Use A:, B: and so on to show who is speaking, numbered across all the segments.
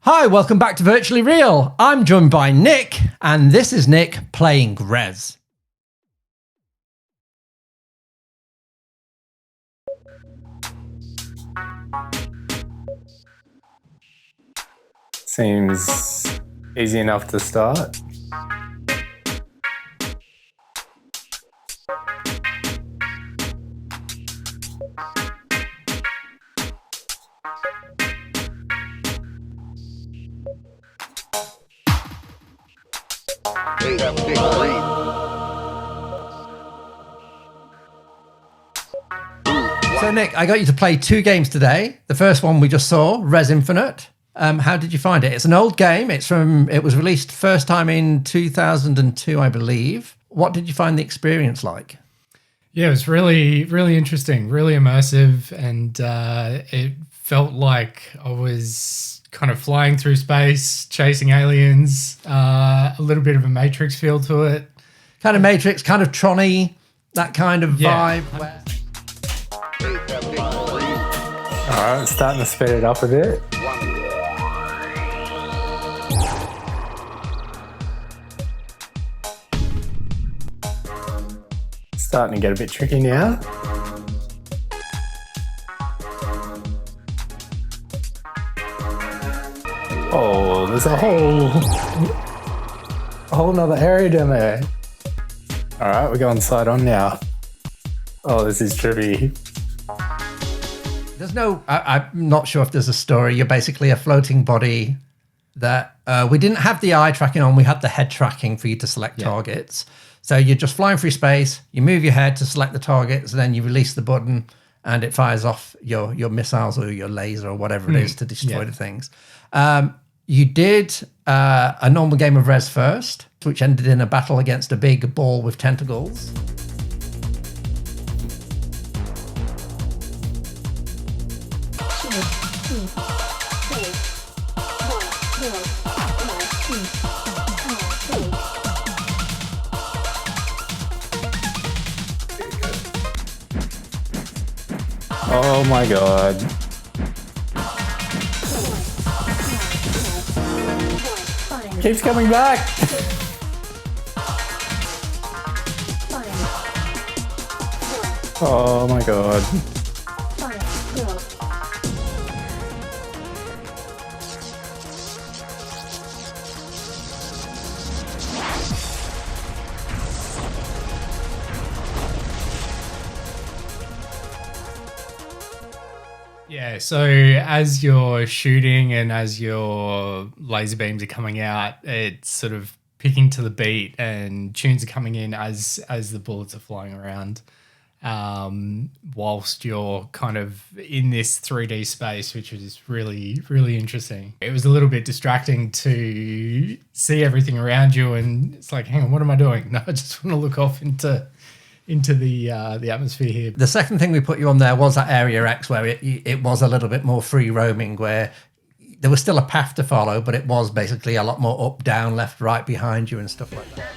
A: Hi, welcome back to Virtually Real. I'm joined by Nick, and this is Nick playing Rez.
B: Seems easy enough to start.
A: So Nick, I got you to play two games today. The first one we just saw, Rez Infinite. How did you find it? It's an old game. It was released first time in 2002, I believe. What did you find the experience like?
C: Yeah, it was really, really interesting, really immersive, and it felt like I was kind of flying through space, chasing aliens, a little bit of a Matrix feel to it.
A: Kind of Matrix, kind of Tron-y, that kind of vibe.
B: All right, starting to speed it up a bit. Starting to get a bit tricky now. Oh, there's a whole nother area down there. All right, we're going side on now. Oh, this is trippy.
A: There's no, I'm not sure if there's a story. You're basically a floating body that we didn't have the eye tracking on. We had the head tracking for you to select targets. So you're just flying through space. You move your head to select the targets, and then you release the button, and it fires off your missiles or your laser or whatever it is to destroy the things. You did a normal game of Rez first, which ended in a battle against a big ball with tentacles.
B: Oh my god. Keeps coming back. Oh my god.
C: Yeah, so as you're shooting and as your laser beams are coming out, it's sort of picking to the beat and tunes are coming in as the bullets are flying around, whilst you're kind of in this 3D space, which is really, really interesting. It was a little bit distracting to see everything around you, and it's like, hang on, what am I doing? No, I just want to look off into the atmosphere here.
A: The second thing we put you on there was that Area X, where it was a little bit more free roaming, where there was still a path to follow, but it was basically a lot more up, down, left, right behind you and stuff like that.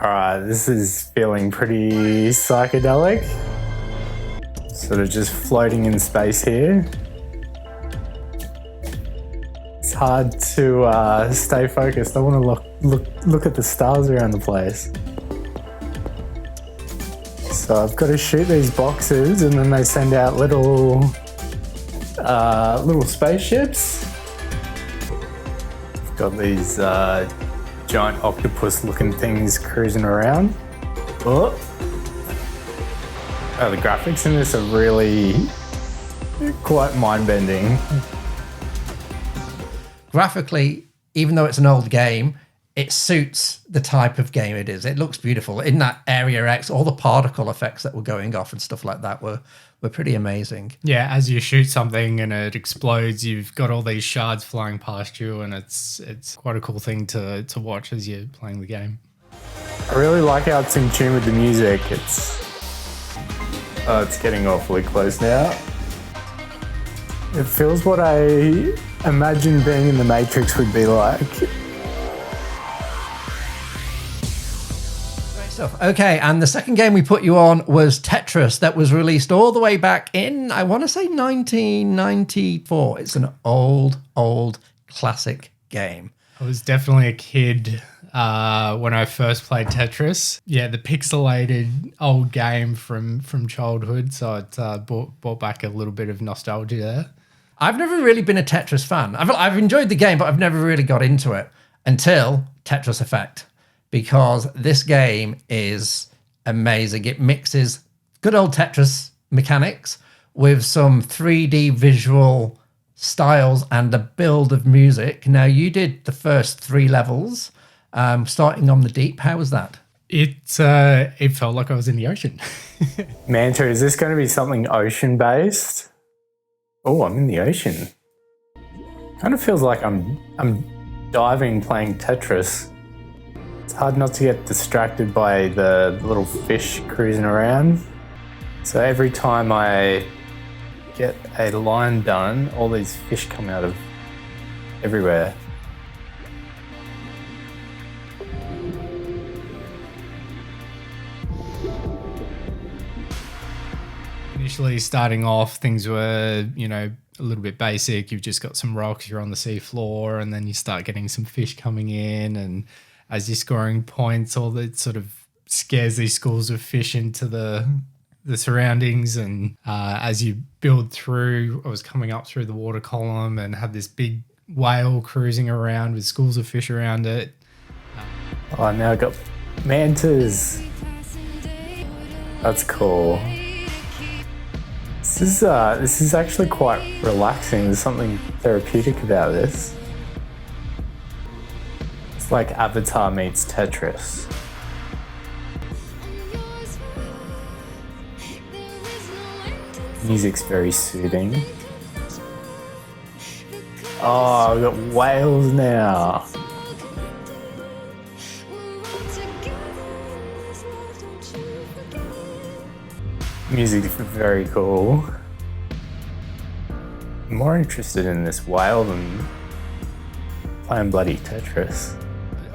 B: All right, this is feeling pretty psychedelic. Sort of just floating in space here. It's hard to stay focused. I want to look at the stars around the place. So I've got to shoot these boxes, and then they send out little spaceships. I've got these giant octopus-looking things cruising around. Oh, the graphics in this are really quite mind-bending.
A: Graphically, even though it's an old game, it suits the type of game it is. It looks beautiful. In that Area X, all the particle effects that were going off and stuff like that were pretty amazing.
C: Yeah, as you shoot something and it explodes, you've got all these shards flying past you, and it's quite a cool thing to watch as you're playing the game.
B: I really like how it's in tune with the music. It's getting awfully close now. It feels what I imagine being in the Matrix would be like.
A: stuff. Okay, and the second game we put you on was Tetris, that was released all the way back in, I want to say 1994. It's an old classic game.
C: I was definitely a kid when I first played Tetris. Yeah, the pixelated old game from childhood. So it brought back a little bit of nostalgia there.
A: I've never really been a Tetris fan. I've enjoyed the game, but I've never really got into it until Tetris Effect, because this game is amazing. It mixes good old Tetris mechanics with some 3D visual styles and a build of music. Now, you did the first 3 levels, starting on the deep. How was that?
C: It felt like I was in the ocean.
B: Manta, is this going to be something ocean-based? Oh, I'm in the ocean. Kind of feels like I'm diving playing Tetris. It's hard not to get distracted by the little fish cruising around. So every time I get a line done, all these fish come out of everywhere.
C: Initially starting off, things were, a little bit basic. You've just got some rocks, you're on the sea floor, and then you start getting some fish coming in. And as you're scoring points, all that sort of scares these schools of fish into the surroundings. And as you build through, I was coming up through the water column and had this big whale cruising around with schools of fish around it.
B: Oh, now I've got mantas. That's cool. This is actually quite relaxing. There's something therapeutic about this. It's like Avatar meets Tetris. Music's very soothing. Oh, I've got whales now. Music's very cool. I'm more interested in this whale than playing bloody Tetris.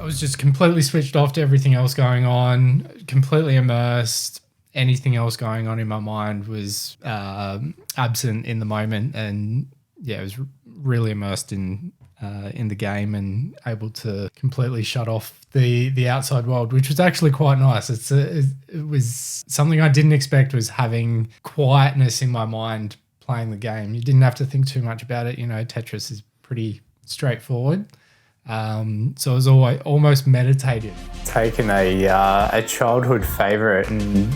C: I was just completely switched off to everything else going on, completely immersed. Anything else going on in my mind was absent in the moment, and I was really immersed in the game and able to completely shut off the outside world, which was actually quite nice. It was something I didn't expect, was having quietness in my mind playing the game. You didn't have to think too much about it. Tetris is pretty straightforward. So it was almost meditative.
B: Taking a childhood favorite and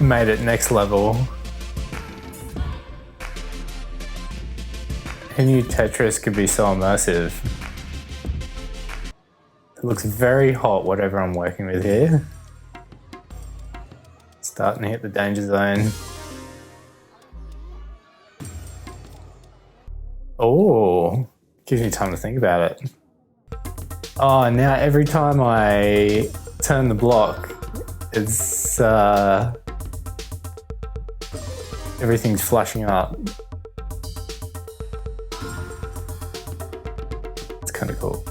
B: made it next level. Who knew Tetris could be so immersive? It looks very hot, whatever I'm working with here. Starting to hit the danger zone. Oh, gives me time to think about it. Oh, now every time I turn the block, it's everything's flashing up. It's kind of cool.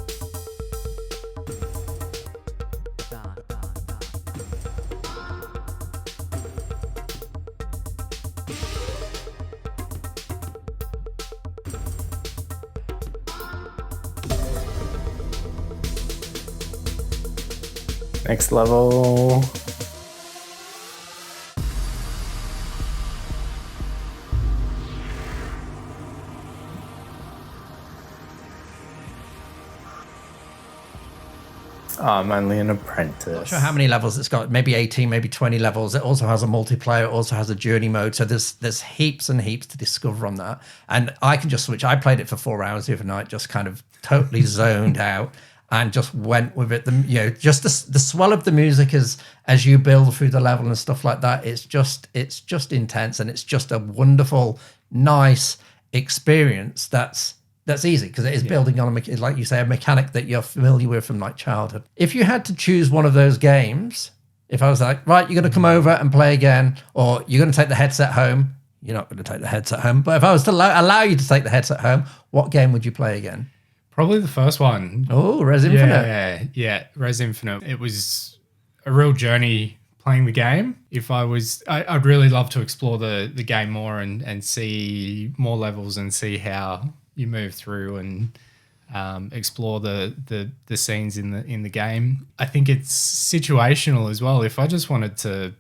B: Next level. I'm only an apprentice.
A: Not sure how many levels it's got. Maybe 18, maybe 20 levels. It also has a multiplayer. It also has a journey mode. So there's heaps and heaps to discover on that. And I can just switch. I played it for 4 hours the other night, just kind of totally zoned out and just went with it. Just the swell of the music as you build through the level and stuff like that. It's just intense, and it's just a wonderful, nice experience. That's easy because it is building on like you say, a mechanic that you're familiar with from like childhood. If you had to choose one of those games, if I was like, right, you're going to come over and play again, or you're going to take the headset home, you're not going to take the headset home. But if I was to allow you to take the headset home, what game would you play again?
C: Probably the first one.
A: Oh, Rez Infinite.
C: Yeah, Rez Infinite. It was a real journey playing the game. I'd really love to explore the game more and see more levels and see how you move through and explore the scenes in the game. I think it's situational as well. If I just wanted to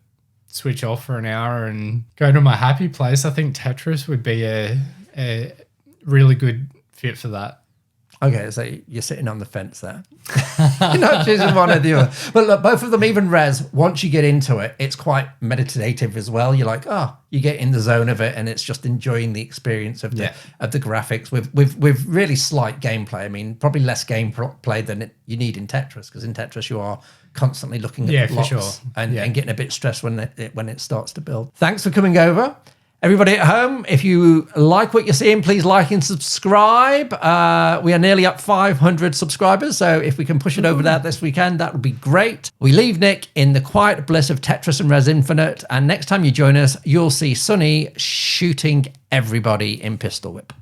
C: switch off for an hour and go to my happy place, I think Tetris would be a really good fit for that.
A: Okay, so you're sitting on the fence there. You're not choosing one or the other. But look, both of them, even Rez, once you get into it, it's quite meditative as well. You're like, you get in the zone of it, and it's just enjoying the experience of the graphics with really slight gameplay. I mean, probably less gameplay than you need in Tetris, because in Tetris you are constantly looking at the blocks
C: for sure.
A: and getting a bit stressed when it starts to build. Thanks for coming over. Everybody at home, if you like what you're seeing, please like and subscribe. We are nearly up 500 subscribers, so if we can push it over that this weekend, that would be great. We leave Nick in the quiet bliss of Tetris and Rez Infinite, and next time you join us, you'll see Sonny shooting everybody in Pistol Whip.